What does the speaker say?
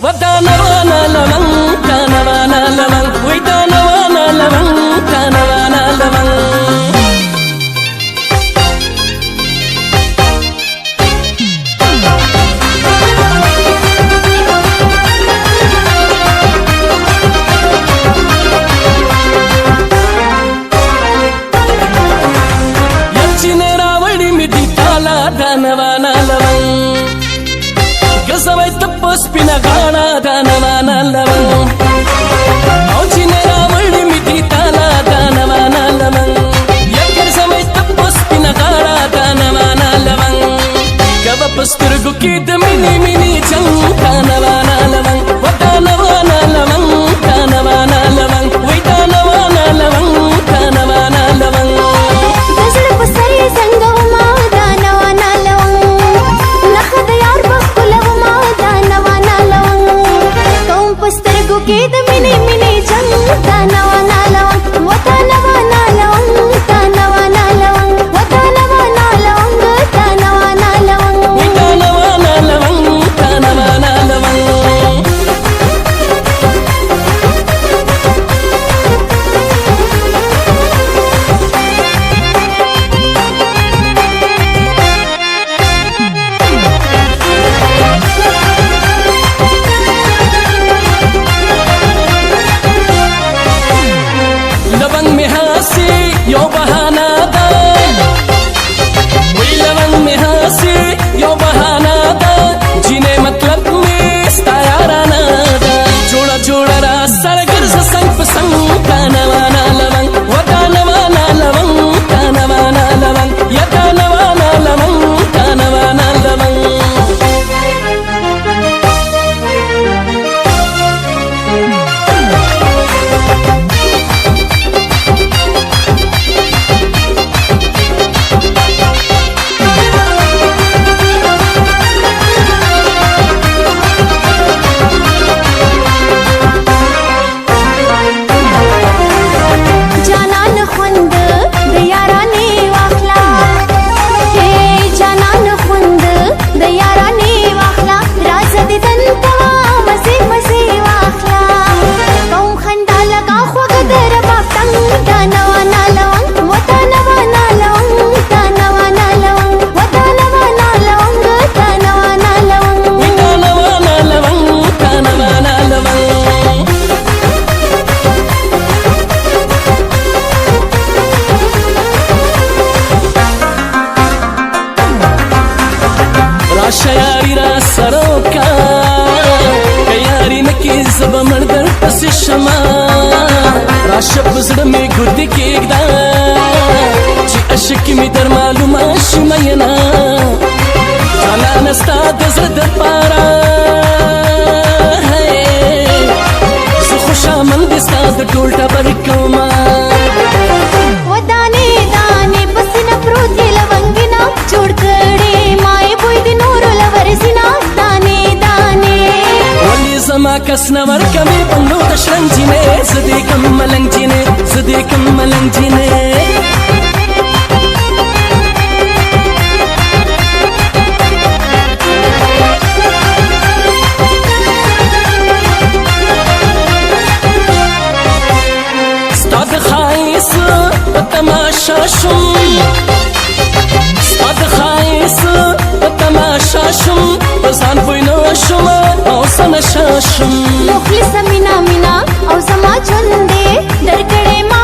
ودانوانا لمن كانوانا لمن ويدانوانا لمن كانوانا لمن يجيني راوڑی می دی تالا دانوانا لمن گزوی تپس پینا غانا دانوانا لمن اوچینے راوڑی می دی تالا دانوانا لمن گزوی تپس پینا غانا دانوانا لمن گوا پسترگو کی دمینی مینی جنگ دانوانا لمن ودانوانا لمن دانوانا لمن ویدانوانا لمن دانوانا لمن गजड़ पसरी संगव माव दानवाना लवंग नखद यार बकुलव माव दानवाना लवंग कौम पस्तर गुकेद मिनी मिनी जंग दानवाना लवंग वदानवाना लवंग दानवाना लवंग वदानवाना लवंग दानवाना लवंग वदानवाना लवंग दानवाना लवंग लवंग में हंसी यो बहाना दा वही लवंग में हंसी यो बहाना दा जीने मतलब में स्तायाराना दा जोड़ा जोड़ा रा सरगर से संग पसंग दानवाना लवंग वदानवाना लवंग दानवाना लवंग यदानवाना लवंग दानवाना लवंग जानन खुंद दयारानी वाखला हे जानन खुंद दयारानी वाखला राज दिदन तवा मसे मसे वाखला कौम खंदा लगा खुगदर बातंग दानवाना लवंग वदानवाना लवंग दानवाना लवंग वदानवाना लवंग दानवाना लवंग वदानवाना लवंग दानवाना लवंग राशयारी रा सरोका कयारी नकी जब मर्दर पस शमा राश बजड़ में गुद के एकदा ची अशक में दर मालूम शिमयना जाना नस्ता दजद पारा है सो खुशा मंदिस्ता द टोल्टा बरकमा वदाने दाने बसन प्रोते लवंगिना चुड़कड़े माए बुइद नूरुल वरसिना दाने दाने वली जमा कसनवर कमी बंगलो दशरंजिने सदीकम मलंजिने सदीकम मलंजिने स्ताद खाइस तमाशा शुम स्ताद खाइस तमाशा शुम बसान पुइनो शुम औसन शाशुम मुखलिस मिना मिना औ समा चुंदे दरकड़े मा